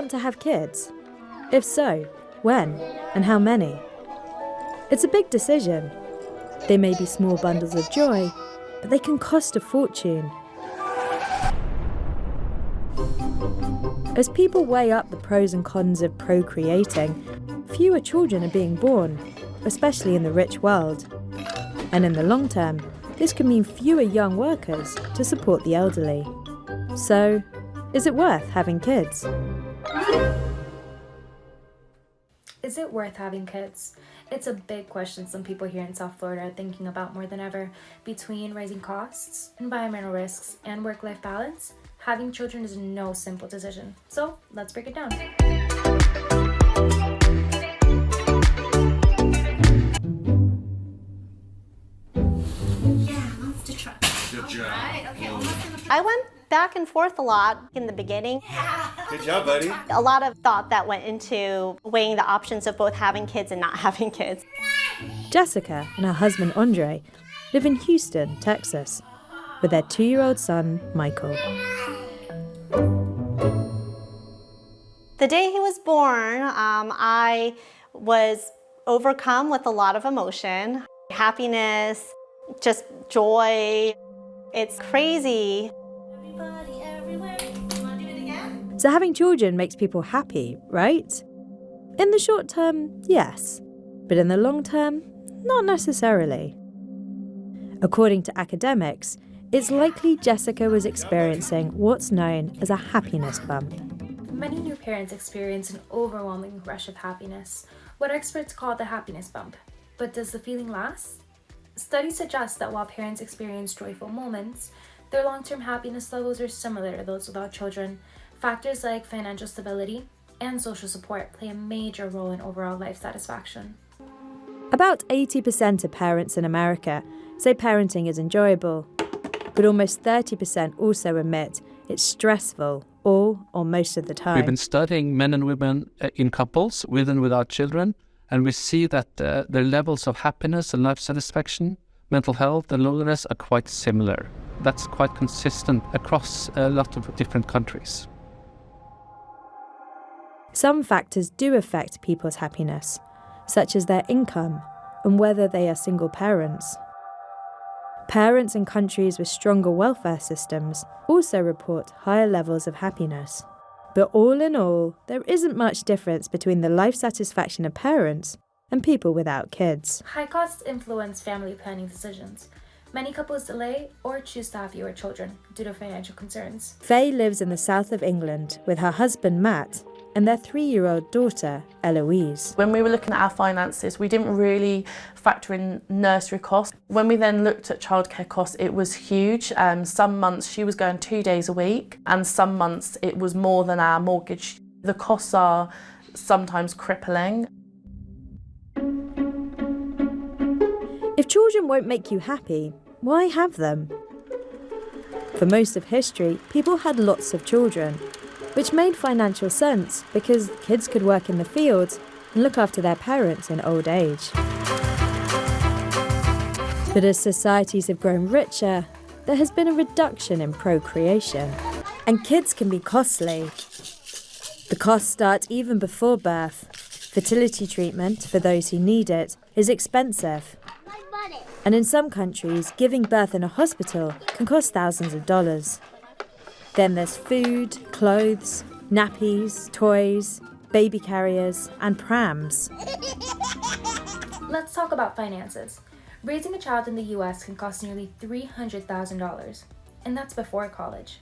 want to have kids? If so, when and how many? It's a big decision. They may be small bundles of joy, but they can cost a fortune. As people weigh up the pros and cons of procreating, fewer children are being born, especially in the rich world. And in the long term, this can mean fewer young workers to support the elderly. So, is it worth having kids? Is it worth having kids? It's a big question some people here in South Florida are thinking about more than ever. Between rising costs, environmental risks, and work-life balance, having children is no simple decision. So, let's break it down. Good job. I went back and forth a lot in the beginning. Good job, buddy. A lot of thought that went into weighing the options of both having kids and not having kids. Jessica and her husband Andre live in Houston, Texas, with their 2-year-old son, Michael. The day he was born, I was overcome with a lot of emotion, happiness, just joy. It's crazy. So having children makes people happy, right? In the short term, yes. But in the long term, not necessarily. According to academics, it's likely Jessica was experiencing what's known as a happiness bump. Many new parents experience an overwhelming rush of happiness, what experts call the happiness bump. But does the feeling last? Studies suggest that while parents experience joyful moments, their long-term happiness levels are similar to those without children. Factors like financial stability and social support play a major role in overall life satisfaction. About 80% of parents in America say parenting is enjoyable, but almost 30% also admit it's stressful all or most of the time. We've been studying men and women in couples, with and without children, and we see that their levels of happiness and life satisfaction, mental health and loneliness are quite similar. That's quite consistent across a lot of different countries. Some factors do affect people's happiness, such as their income and whether they are single parents. Parents in countries with stronger welfare systems also report higher levels of happiness. But all in all, there isn't much difference between the life satisfaction of parents and people without kids. High costs influence family planning decisions. Many couples delay or choose to have fewer children due to financial concerns. Faye lives in the south of England with her husband Matt and their 3-year-old daughter Eloise. When we were looking at our finances, we didn't really factor in nursery costs. When we then looked at childcare costs, it was huge. Some months she was going 2 days a week, and some months it was more than our mortgage. The costs are sometimes crippling. If children won't make you happy, why have them? For most of history, people had lots of children, which made financial sense because kids could work in the fields and look after their parents in old age. But as societies have grown richer, there has been a reduction in procreation. And kids can be costly. The costs start even before birth. Fertility treatment, for those who need it, is expensive. And in some countries, giving birth in a hospital can cost thousands of dollars. Then there's food, clothes, nappies, toys, baby carriers, and prams. Let's talk about finances. Raising a child in the US can cost nearly $300,000, and that's before college.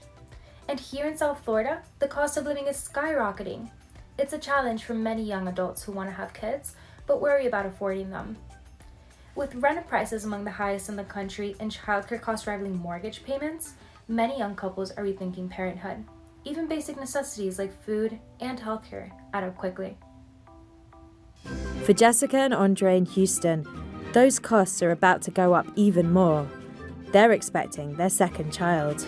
And here in South Florida, the cost of living is skyrocketing. It's a challenge for many young adults who want to have kids, but worry about affording them. With rent prices among the highest in the country and childcare costs rivaling mortgage payments, many young couples are rethinking parenthood. Even basic necessities like food and healthcare add up quickly. For Jessica and Andre in Houston, those costs are about to go up even more. They're expecting their second child.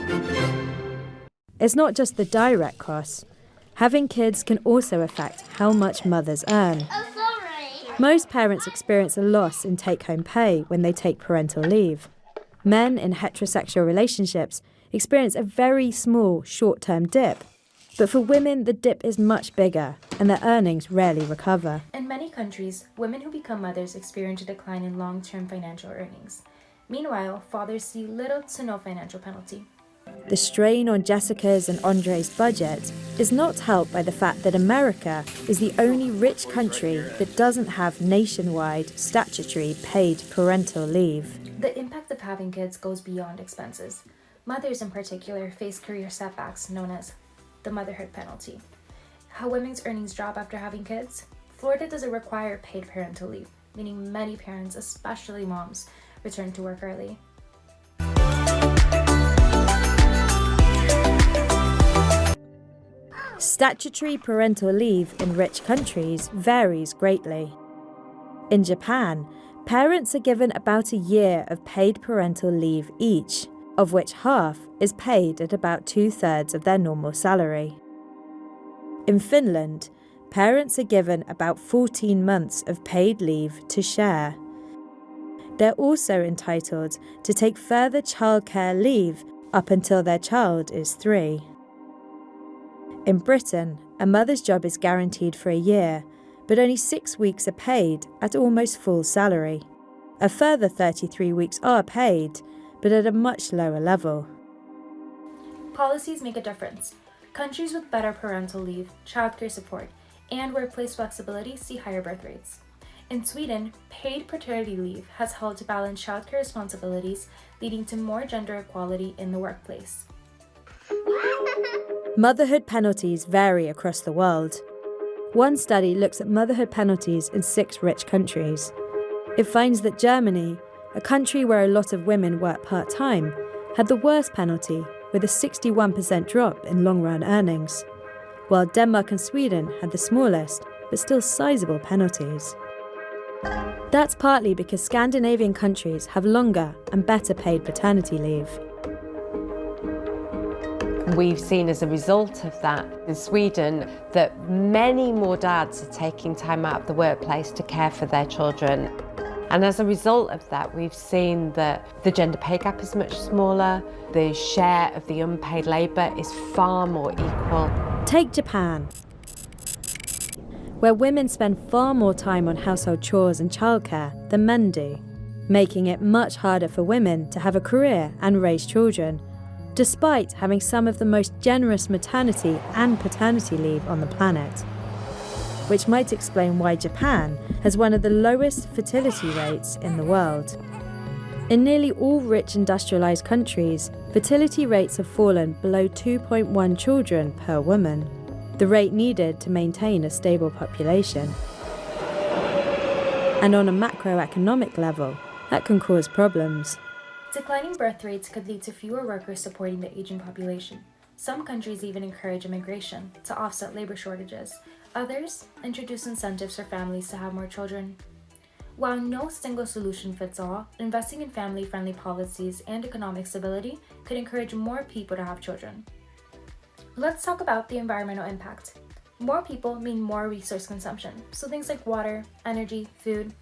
It's not just the direct costs. Having kids can also affect how much mothers earn. Most parents experience a loss in take-home pay when they take parental leave. Men in heterosexual relationships experience a very small short-term dip, But for women, the dip is much bigger, and their earnings rarely recover. In many countries, women who become mothers experience a decline in long-term financial earnings. Meanwhile, fathers see little to no financial penalty. The strain on Jessica's and Andre's budget is not helped by the fact that America is the only rich country that doesn't have nationwide statutory paid parental leave. The impact of having kids goes beyond expenses. Mothers in particular face career setbacks known as the motherhood penalty. How women's earnings drop after having kids? Florida doesn't require paid parental leave, meaning many parents, especially moms, return to work early. Statutory parental leave in rich countries varies greatly. In Japan, parents are given about a year of paid parental leave each, of which half is paid at about 2/3 of their normal salary. In Finland, parents are given about 14 months of paid leave to share. They're also entitled to take further childcare leave up until their child is 3. In Britain, a mother's job is guaranteed for a year, but only 6 weeks are paid at almost full salary. A further 33 weeks are paid, but at a much lower level. Policies make a difference. Countries with better parental leave, childcare support, and workplace flexibility see higher birth rates. In Sweden, paid paternity leave has helped to balance childcare responsibilities, leading to more gender equality in the workplace. Motherhood penalties vary across the world. One study looks at motherhood penalties in 6 rich countries. It finds that Germany, a country where a lot of women work part-time, had the worst penalty, with a 61% drop in long-run earnings, while Denmark and Sweden had the smallest, but still sizable penalties. That's partly because Scandinavian countries have longer and better paid paternity leave. We've seen as a result of that in Sweden that many more dads are taking time out of the workplace to care for their children. And as a result of that, we've seen that the gender pay gap is much smaller, the share of the unpaid labour is far more equal. Take Japan, where women spend far more time on household chores and childcare than men do, making it much harder for women to have a career and raise children, despite having some of the most generous maternity and paternity leave on the planet, which might explain why Japan has one of the lowest fertility rates in the world. In nearly all rich industrialized countries, fertility rates have fallen below 2.1 children per woman, the rate needed to maintain a stable population. And on a macroeconomic level, that can cause problems. Declining birth rates could lead to fewer workers supporting the aging population. Some countries even encourage immigration to offset labor shortages. Others introduce incentives for families to have more children. While no single solution fits all, investing in family-friendly policies and economic stability could encourage more people to have children. Let's talk about the environmental impact. More people mean more resource consumption, so things like water, energy, food.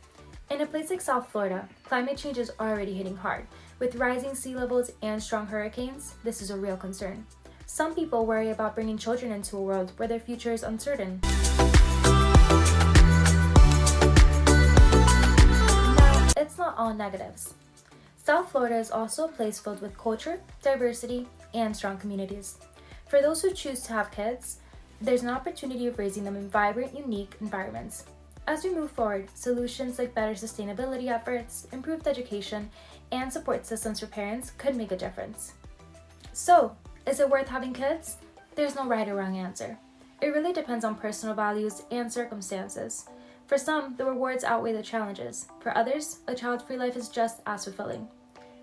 In a place like South Florida, climate change is already hitting hard. With rising sea levels and strong hurricanes, this is a real concern. Some people worry about bringing children into a world where their future is uncertain. Now, it's not all negatives. South Florida is also a place filled with culture, diversity, and strong communities. For those who choose to have kids, there's an opportunity of raising them in vibrant, unique environments. As we move forward, solutions like better sustainability efforts, improved education, and support systems for parents could make a difference. So, is it worth having kids? There's no right or wrong answer. It really depends on personal values and circumstances. For some, the rewards outweigh the challenges. For others, a child-free life is just as fulfilling.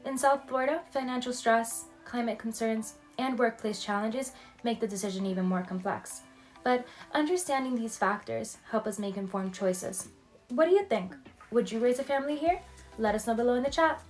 In South Florida, financial stress, climate concerns, and workplace challenges make the decision even more complex. But understanding these factors help us make informed choices. What do you think? Would you raise a family here? Let us know below in the chat.